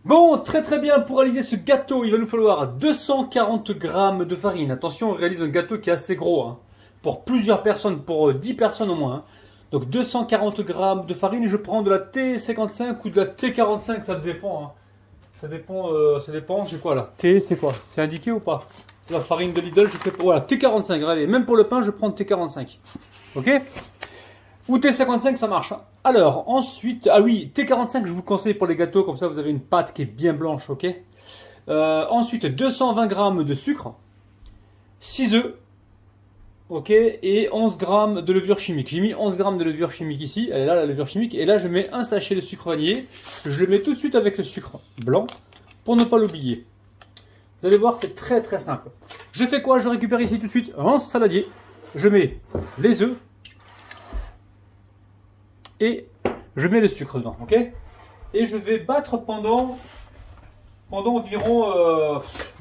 Bon, très bien, pour réaliser ce gâteau, il va nous falloir 240 grammes de farine. Attention, on réalise un gâteau qui est assez gros, hein, pour plusieurs personnes, pour 10 personnes au moins, hein. Donc 240 grammes de farine, je prends de la T55 ou de la T45, ça dépend, hein. Ça dépend, c'est quoi là? T, c'est quoi? C'est indiqué ou pas? C'est la farine de Lidl, je fais pour... Voilà, T45, regardez, même pour le pain, je prends T45. Ok? Ou T55, ça marche. Alors, ensuite, ah oui, T45, je vous conseille pour les gâteaux, comme ça vous avez une pâte qui est bien blanche, ok? Ensuite, 220 grammes de sucre, 6 œufs, ok? Et 11 grammes de levure chimique. J'ai mis 11 grammes de levure chimique ici, elle est là la levure chimique, et là je mets un sachet de sucre vanillé, je le mets tout de suite avec le sucre blanc, pour ne pas l'oublier. Vous allez voir, c'est très simple. Je fais quoi? Je récupère ici tout de suite un saladier, je mets les œufs, et je mets le sucre dedans, ok? Et je vais battre pendant environ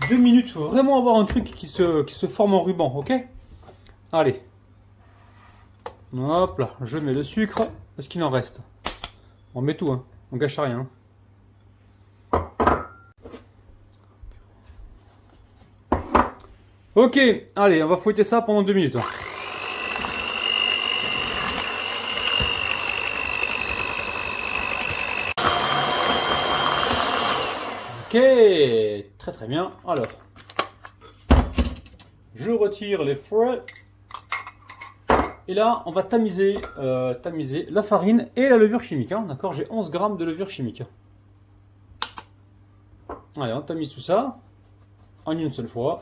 2 minutes. Il faut vraiment avoir un truc qui se forme en ruban, ok? Allez. Hop là, je mets le sucre. Est-ce qu'il en reste? On met tout, hein. On gâche rien. Ok, allez, on va fouetter ça pendant 2 minutes. Ok, très bien. Alors, je retire les fouets. Et là, on va tamiser la farine et la levure chimique, hein. D'accord, j'ai 11 grammes de levure chimique. Allez, on tamise tout ça en une seule fois.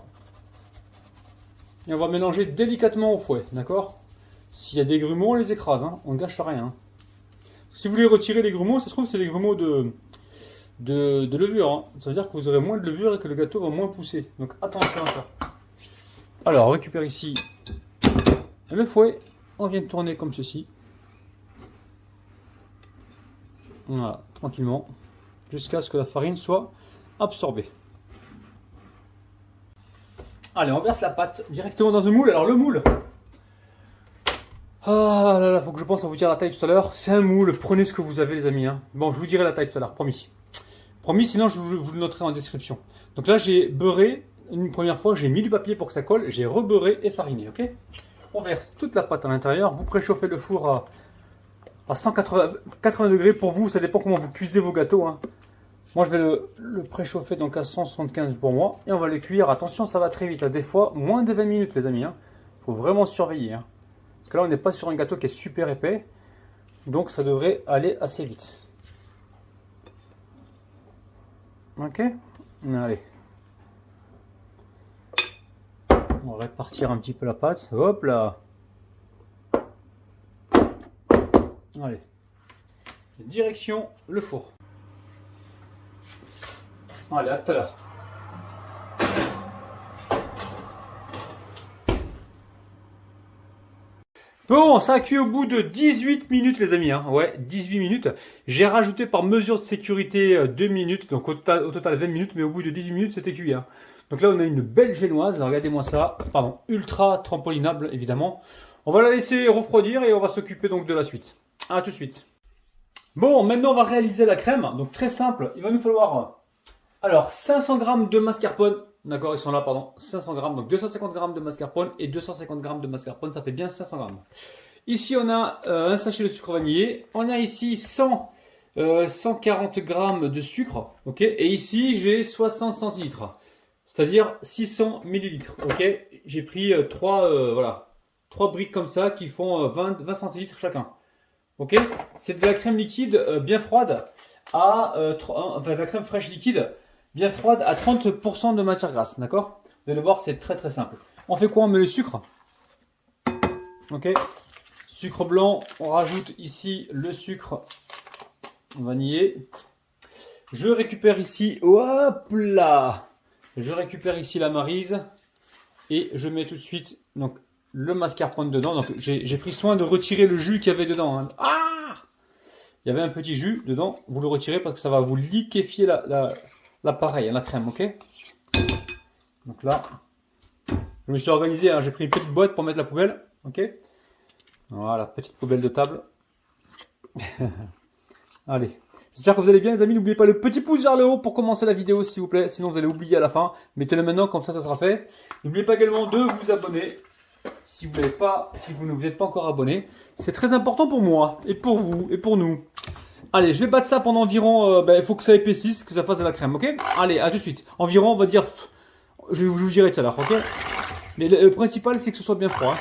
Et on va mélanger délicatement au fouet, d'accord? S'il y a des grumeaux, on les écrase, hein. On ne gâche rien. Si vous voulez retirer les grumeaux, ça se trouve c'est des grumeaux de levure, hein. Ça veut dire que vous aurez moins de levure et que le gâteau va moins pousser. Donc attention à ça. Alors, on récupère ici le fouet. On vient de tourner comme ceci. Voilà, tranquillement. Jusqu'à ce que la farine soit absorbée. Allez, on verse la pâte directement dans un moule. Alors le moule... Ah là là, faut que je pense à vous dire la taille tout à l'heure. C'est un moule, prenez ce que vous avez les amis, hein. Bon, je vous dirai la taille tout à l'heure, promis. Promis, sinon je vous le noterai en description. Donc là, j'ai beurré une première fois, j'ai mis du papier pour que ça colle, j'ai rebeurré et fariné, ok? On verse toute la pâte à l'intérieur, vous préchauffez le four à 180 degrés pour vous, ça dépend comment vous cuisez vos gâteaux, hein. Moi, je vais le préchauffer donc à 175 pour moi et on va le cuire. Attention, ça va très vite, hein. Des fois, moins de 20 minutes, les amis, hein. Faut vraiment surveiller, hein. Parce que là, on n'est pas sur un gâteau qui est super épais, donc ça devrait aller assez vite. Ok, allez. On va répartir un petit peu la pâte. Hop là. Allez. Direction le four. Allez, à tout à l'heure. Bon, ça a cuit au bout de 18 minutes les amis, hein. Ouais, 18 minutes. J'ai rajouté par mesure de sécurité 2 minutes, donc au total 20 minutes, mais au bout de 18 minutes c'était cuit, hein. Donc là on a une belle génoise, regardez-moi ça, pardon, ultra trampolinable évidemment. On va la laisser refroidir et on va s'occuper donc de la suite. A tout de suite. Bon, maintenant on va réaliser la crème, donc très simple, il va nous falloir alors 500 g de mascarpone. D'accord, ils sont là, pardon. 500 grammes, donc 250 grammes de mascarpone et 250 grammes de mascarpone, ça fait bien 500 grammes. Ici, on a un sachet de sucre vanillé. On a ici 140 grammes de sucre, ok. Et ici, j'ai 60 centilitres, c'est-à-dire 600 millilitres, ok. J'ai pris 3 briques comme ça qui font 20 centilitres chacun, ok. C'est de la crème liquide bien froide enfin de la crème fraîche liquide bien froide à 30% de matière grasse, d'accord? Vous allez voir, c'est très simple. On fait quoi? On met le sucre. Ok. Sucre blanc, on rajoute ici le sucre vanillé. Je récupère ici, hop là! Je récupère ici la maryse et je mets tout de suite donc le mascarpone dedans. Donc j'ai pris soin de retirer le jus qu'il y avait dedans, hein. Ah! Il y avait un petit jus dedans, vous le retirez parce que ça va vous liquéfier l'appareil, la crème, ok? Donc là, je me suis organisé, hein, j'ai pris une petite boîte pour mettre la poubelle, ok? Voilà, petite poubelle de table. Allez, J'espère que vous allez bien les amis, n'oubliez pas le petit pouce vers le haut pour commencer la vidéo s'il vous plaît, sinon vous allez oublier à la fin. Mettez-le maintenant, comme ça sera fait. N'oubliez pas également de vous abonner si vous ne vous êtes pas encore abonné. C'est très important pour moi, et pour vous, et pour nous. Allez, je vais battre ça pendant environ, il faut que ça épaississe, que ça fasse de la crème, ok? Allez, à tout de suite. Environ, on va dire, je vous dirai tout à l'heure, ok? Mais le principal, c'est que ce soit bien froid.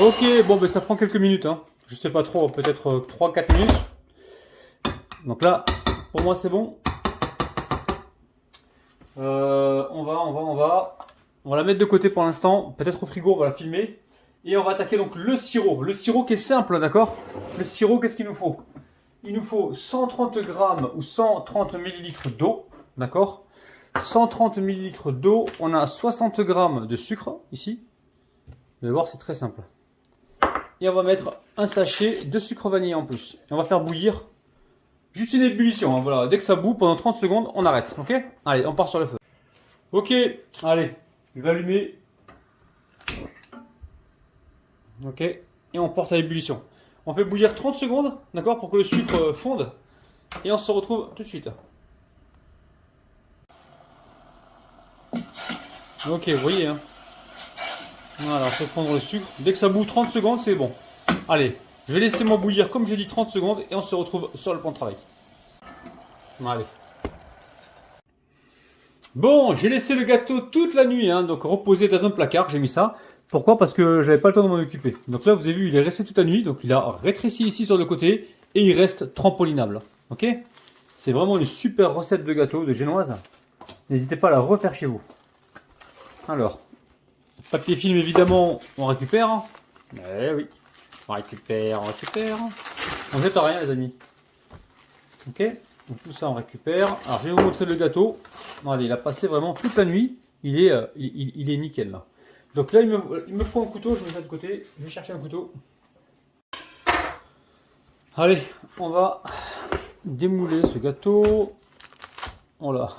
Ok, bon, ben ça prend quelques minutes, hein. Je sais pas trop, peut-être 3-4 minutes. Donc là, pour moi, c'est bon. On va la mettre de côté pour l'instant. Peut-être au frigo, on va la filmer. Et on va attaquer donc le sirop. Le sirop qui est simple, d'accord? Le sirop, qu'est-ce qu'il nous faut? Il nous faut 130 grammes ou 130 millilitres d'eau, d'accord? 130 millilitres d'eau. On a 60 grammes de sucre ici. Vous allez voir, c'est très simple. Et on va mettre un sachet de sucre vanillé en plus. Et on va faire bouillir juste une ébullition. Hein, voilà. Dès que ça bout, pendant 30 secondes, on arrête. Ok? Allez, on part sur le feu. Ok, allez, je vais allumer. Ok, et on porte à l'ébullition. On fait bouillir 30 secondes, d'accord, pour que le sucre fonde. Et on se retrouve tout de suite. Ok, vous voyez, hein. Voilà, on fait fondre le sucre. Dès que ça bout 30 secondes, c'est bon. Allez, je vais laisser mon bouillir comme j'ai dit 30 secondes et on se retrouve sur le plan de travail. Allez. Bon, j'ai laissé le gâteau toute la nuit, hein, donc reposé dans un placard, j'ai mis ça. Pourquoi? Parce que j'avais pas le temps de m'en occuper. Donc là, vous avez vu, il est resté toute la nuit, donc il a rétréci ici sur le côté et il reste trampolinable. Ok? C'est vraiment une super recette de gâteau de génoise. N'hésitez pas à la refaire chez vous. Alors. Papier film, évidemment, on récupère. Eh oui, on récupère. On jette rien, les amis. Ok, donc tout ça, on récupère. Alors, je vais vous montrer le gâteau. Regardez, il a passé vraiment toute la nuit. Il est nickel, là. Donc là, il me faut un couteau. Je mets ça de côté. Je vais chercher un couteau. Allez, on va démouler ce gâteau. Oh là,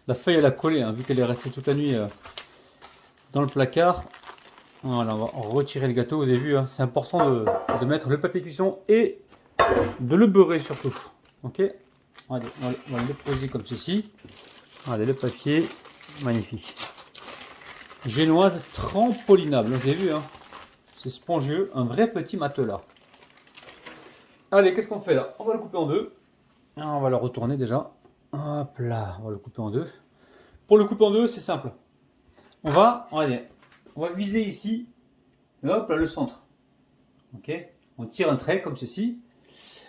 la feuille, elle a collé, hein, vu qu'elle est restée toute la nuit... dans le placard. Voilà, on va retirer le gâteau, vous avez vu, hein, c'est important de mettre le papier cuisson et de le beurrer surtout. Ok, allez, on va le poser comme ceci. Allez, le papier, magnifique. Génoise trampolinable, vous avez vu, hein, c'est spongieux, un vrai petit matelas. Allez, qu'est-ce qu'on fait là? On va le couper en deux. On va le retourner déjà. Hop là, on va le couper en deux. Pour le couper en deux, c'est simple. On va viser ici, et hop là, le centre. Ok, on tire un trait comme ceci,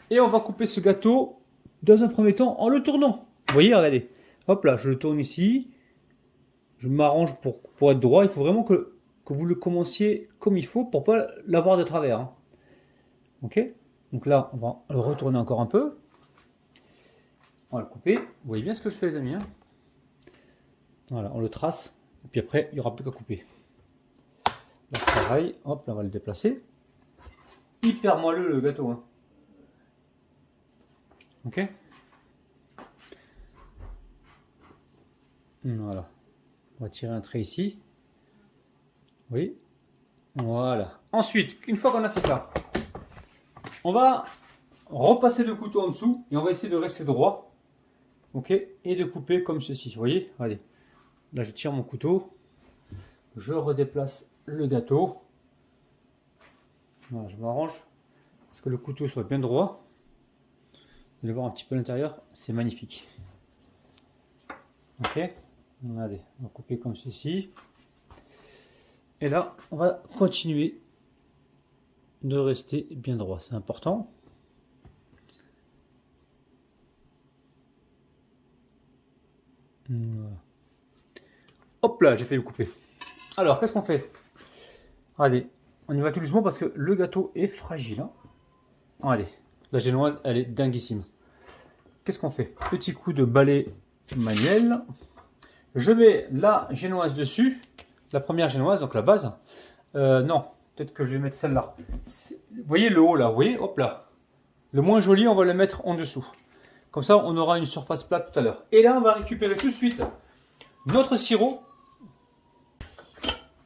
et on va couper ce gâteau dans un premier temps en le tournant. Vous voyez, regardez, hop là, je le tourne ici, je m'arrange pour être droit. Il faut vraiment que vous le commenciez comme il faut pour pas l'avoir de travers. Hein. Ok, donc là, on va le retourner encore un peu. On va le couper. Vous voyez bien ce que je fais, les amis. Hein, voilà, on le trace. Et puis après, il n'y aura plus qu'à couper. Là, pareil, hop, là, on va le déplacer. Hyper moelleux le gâteau. Hein. Ok. Voilà. On va tirer un trait ici. Oui. Voilà. Ensuite, une fois qu'on a fait ça, on va repasser le couteau en dessous et on va essayer de rester droit. Ok. Et de couper comme ceci. Vous voyez? Allez. Là, je tire mon couteau, je redéplace le gâteau. Voilà, je m'arrange parce que le couteau soit bien droit. Vous allez voir un petit peu l'intérieur, c'est magnifique. Ok, allez, on va couper comme ceci. Et là, on va continuer de rester bien droit, c'est important. Voilà. Hop là, j'ai fait le couper. Alors, qu'est-ce qu'on fait? Allez, on y va tout doucement parce que le gâteau est fragile. Hein. Allez, la génoise, elle est dinguissime. Qu'est-ce qu'on fait? Petit coup de balai manuel. Je mets la génoise dessus. La première génoise, donc la base. Non, peut-être que je vais mettre celle-là. Vous voyez le haut là, vous voyez? Hop là. Le moins joli, on va le mettre en dessous. Comme ça, on aura une surface plate tout à l'heure. Et là, on va récupérer tout de suite notre sirop.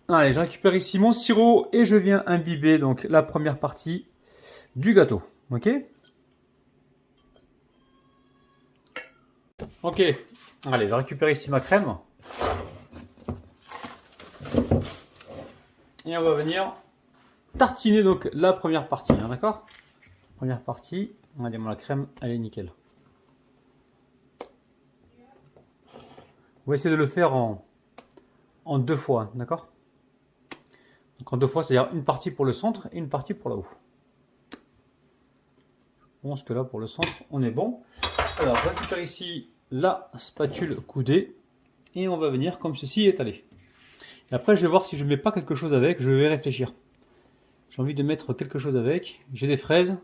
Allez, je récupère ici mon sirop et je viens imbiber donc la première partie du gâteau. Ok? Ok. Allez, je récupère ici ma crème. Et on va venir tartiner donc la première partie, hein, d'accord? Première partie. Allez, moi la crème, elle est nickel. On va essayer de le faire en deux fois, d'accord? Donc en deux fois, c'est-à-dire une partie pour le centre et une partie pour là-haut. Je pense que là, pour le centre, on est bon. Alors, je récupère ici la spatule coudée et on va venir comme ceci étaler. Et après, je vais voir si je ne mets pas quelque chose avec, je vais réfléchir. J'ai envie de mettre quelque chose avec. J'ai des fraises,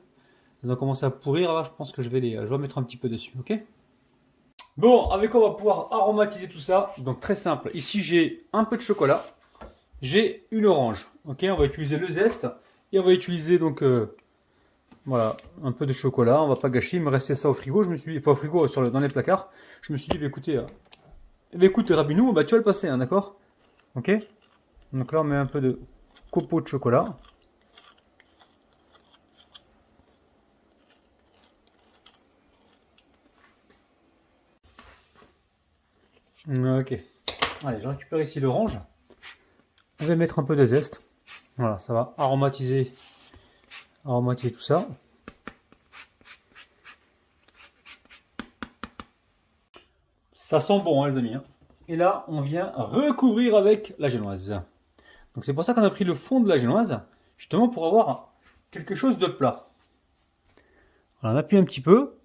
elles ont commencé à pourrir, là, je pense que je vais mettre un petit peu dessus, ok? Bon, avec quoi on va pouvoir aromatiser tout ça. Donc très simple, ici j'ai un peu de chocolat, j'ai une orange, ok? On va utiliser le zeste et on va utiliser donc voilà, un peu de chocolat, on va pas gâcher, il me restait ça au frigo, je me suis dit, pas au frigo, dans les placards, je me suis dit, bah, écoutez, écoute Rabinou, bah, tu vas le passer, hein, d'accord? Ok? Donc là on met un peu de copeaux de chocolat. Ok. Allez, je récupère ici l'orange. On va mettre un peu de zeste. Voilà, ça va aromatiser tout ça. Ça sent bon, hein, les amis. Hein. Et là, on vient recouvrir avec la génoise. Donc c'est pour ça qu'on a pris le fond de la génoise, justement pour avoir quelque chose de plat. Voilà, on appuie un petit peu.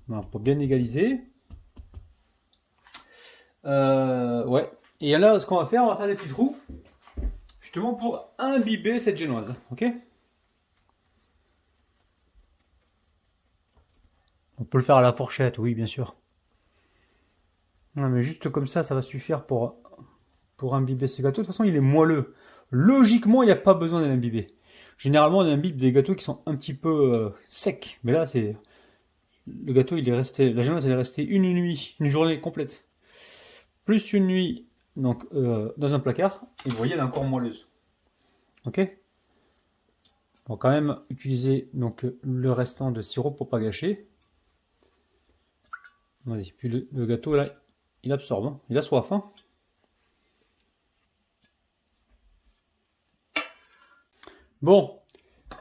Voilà, pour bien égaliser. Ouais. Et là, ce qu'on va faire, on va faire des petits trous, justement pour imbiber cette génoise. Ok? On peut le faire à la fourchette, oui, bien sûr. Non, mais juste comme ça va suffire pour imbiber ces gâteaux. De toute façon, il est moelleux. Logiquement, il n'y a pas besoin d'être imbibé. Généralement, on imbibe des gâteaux qui sont un petit peu secs. Mais là, c'est le gâteau, il est resté, la génoise, elle est restée une nuit, une journée complète. Plus une nuit donc dans un placard. Et vous voyez, elle est encore moelleuse. Ok? On va quand même utiliser donc le restant de sirop pour pas gâcher. Vas-y, puis le gâteau là, il absorbe, hein. Il a soif. Hein. Bon,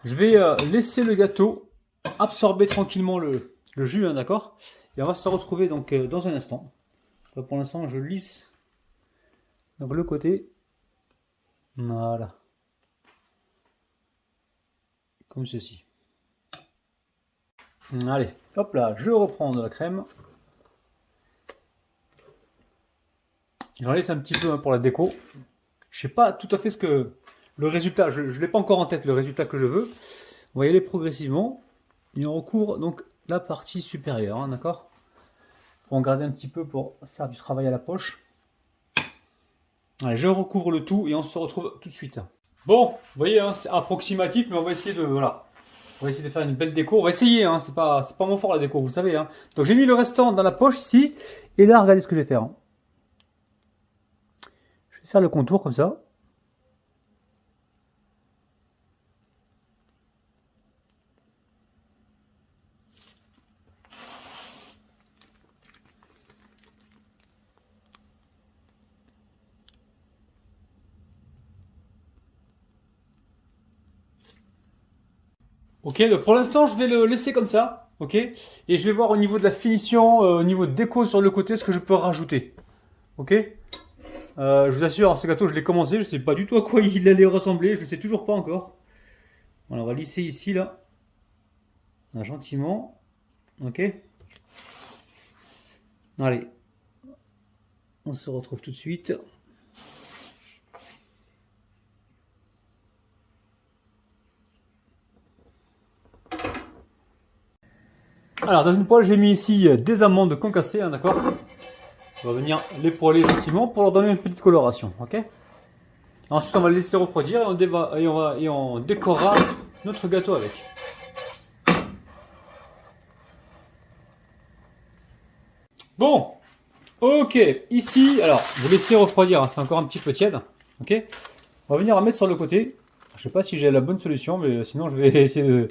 je vais laisser le gâteau absorber tranquillement le jus, hein, d'accord? Et on va se retrouver donc dans un instant. Là, pour l'instant, je lisse donc le côté. Voilà. Comme ceci. Allez, hop là, je reprends de la crème. J'en laisse un petit peu hein, pour la déco. Je sais pas tout à fait le résultat, je ne l'ai pas encore en tête, le résultat que je veux. On va y aller progressivement. Et on recouvre donc la partie supérieure, hein, d'accord? Faut en garder un petit peu pour faire du travail à la poche. Allez, je recouvre le tout et on se retrouve tout de suite. Bon, vous voyez, hein, c'est approximatif, mais on va essayer de voilà. On va essayer de faire une belle déco. On va essayer, hein, c'est pas mon fort la déco, vous savez. Hein. Donc j'ai mis le restant dans la poche ici. Et là, regardez ce que je vais faire. Hein. Je vais faire le contour comme ça. Ok, donc pour l'instant, je vais le laisser comme ça. Ok, et je vais voir au niveau de la finition, au niveau de déco sur le côté, ce que je peux rajouter. Ok. Je vous assure, ce gâteau, je l'ai commencé, je ne sais pas du tout à quoi il allait ressembler, je ne sais toujours pas encore. Voilà, on va lisser ici, là. Là, gentiment. Ok. Allez. On se retrouve tout de suite. Alors, dans une poêle, j'ai mis ici des amandes concassées, hein, d'accord? On va venir les poêler gentiment pour leur donner une petite coloration, ok? Ensuite, on va le laisser refroidir et on décorera notre gâteau avec. Bon, Ok, ici, alors, vous laissez refroidir, hein, c'est encore un petit peu tiède. Ok, on va venir la mettre sur le côté. Je sais pas si j'ai la bonne solution, mais sinon je vais essayer de...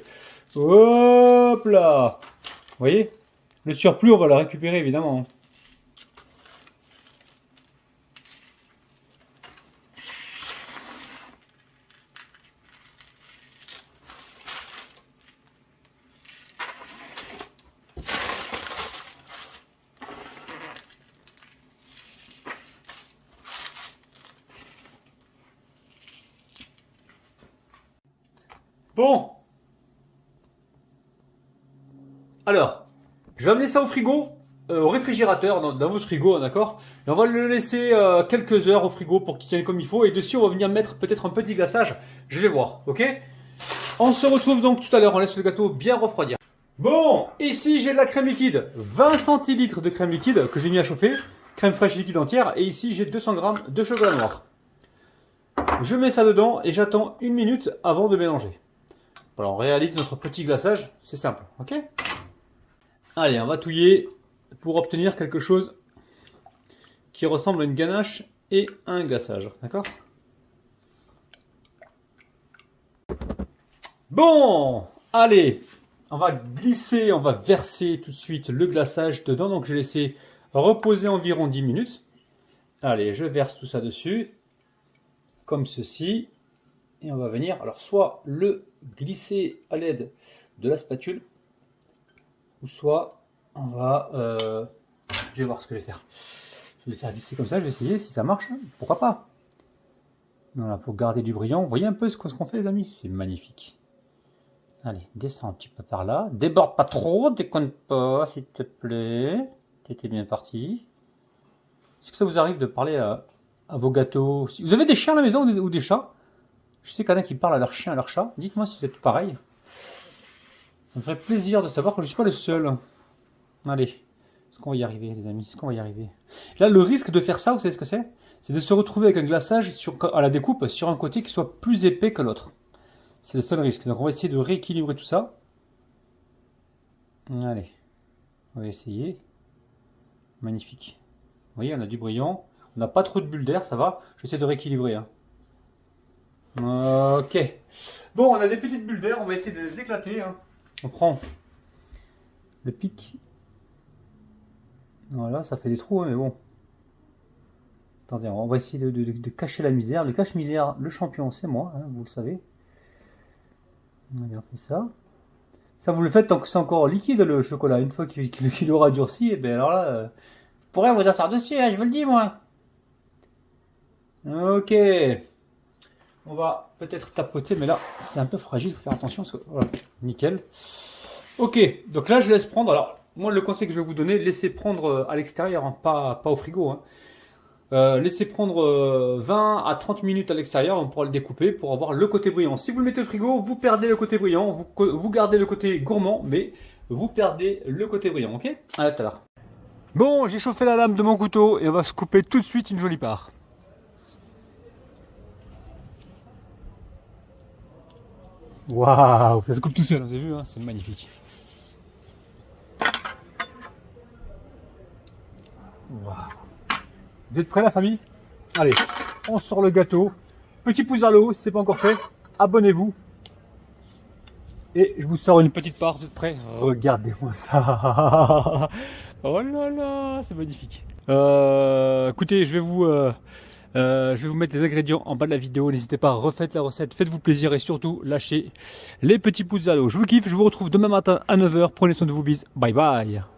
Hop là! Vous voyez? Le surplus, on va le récupérer évidemment. Bon. Alors, je vais amener ça au frigo, au réfrigérateur, dans votre frigo, d'accord? Et on va le laisser quelques heures au frigo pour qu'il tienne comme il faut. Et dessus, on va venir mettre peut-être un petit glaçage. Je vais voir, ok? On se retrouve donc tout à l'heure. On laisse le gâteau bien refroidir. Bon, ici j'ai de la crème liquide. 20 centilitres de crème liquide que j'ai mis à chauffer. Crème fraîche liquide entière. Et ici, j'ai 200 grammes de chocolat noir. Je mets ça dedans et j'attends 1 minute avant de mélanger. Voilà, on réalise notre petit glaçage, c'est simple, ok? Allez, on va touiller pour obtenir quelque chose qui ressemble à une ganache et un glaçage, d'accord? Bon, allez, on va glisser, on va verser tout de suite le glaçage dedans, donc je vais laisser reposer environ 10 minutes. Allez, je verse tout ça dessus, comme ceci. Et on va venir, alors soit le glisser à l'aide de la spatule, ou soit on va, je vais voir ce que je vais faire. Je vais le faire glisser comme ça, je vais essayer si ça marche, pourquoi pas. Voilà, pour garder du brillant, vous voyez un peu ce qu'on fait les amis, c'est magnifique. Allez, descends un petit peu par là, déborde pas trop, déconne pas s'il te plaît, t'étais bien parti. Est-ce que ça vous arrive de parler à vos gâteaux? Vous avez des chiens à la maison ou des chats? Je sais qu'il y en a qui parlent à leur chien, à leur chat. Dites-moi si vous êtes pareil. Ça me ferait plaisir de savoir que je ne suis pas le seul. Allez. Est-ce qu'on va y arriver, les amis? Est-ce qu'on va y arriver? Là, le risque de faire ça, vous savez ce que c'est? C'est de se retrouver avec un glaçage à la découpe sur un côté qui soit plus épais que l'autre. C'est le seul risque. Donc, on va essayer de rééquilibrer tout ça. Allez. On va essayer. Magnifique. Vous voyez, on a du brillant. On n'a pas trop de bulles d'air, ça va. J'essaie de rééquilibrer. Hein. Ok. Bon, on a des petites bulles d'air, on va essayer de les éclater. Hein. On prend le pic. Voilà, ça fait des trous, hein, mais bon. Attendez, on va essayer de cacher la misère. Le cache-misère, le champion, c'est moi, hein, vous le savez. Allez, on fait ça. Ça, vous le faites tant que c'est encore liquide, le chocolat. Une fois qu'il aura durci, et bien alors là, je pourrais vous asseoir dessus, hein, je vous le dis, moi. Ok. On va peut-être tapoter, mais là, c'est un peu fragile, il faut faire attention. Parce que, voilà, nickel. Ok, donc là, je laisse prendre. Alors, moi, le conseil que je vais vous donner, laissez prendre à l'extérieur, hein, pas au frigo. Hein. Laissez prendre 20 à 30 minutes à l'extérieur, on pourra le découper pour avoir le côté brillant. Si vous le mettez au frigo, vous perdez le côté brillant, vous gardez le côté gourmand, mais vous perdez le côté brillant, ok? À tout à l'heure. Bon, j'ai chauffé la lame de mon couteau et on va se couper tout de suite une jolie part. Waouh, ça se coupe tout seul, vous avez vu, hein, c'est magnifique. Waouh. Vous êtes prêts la famille? Allez, on sort le gâteau. Petit pouce vers le haut si ce n'est pas encore fait. Abonnez-vous. Et je vous sors une petite part, vous êtes prêts? Regardez-moi ça. Oh là là, c'est magnifique. Écoutez, je vais vous mettre les ingrédients en bas de la vidéo. N'hésitez pas, refaites la recette, faites-vous plaisir et surtout lâchez les petits pouces vers le haut. Je vous kiffe, je vous retrouve demain matin à 9 h. Prenez soin de vous, bis. Bye bye.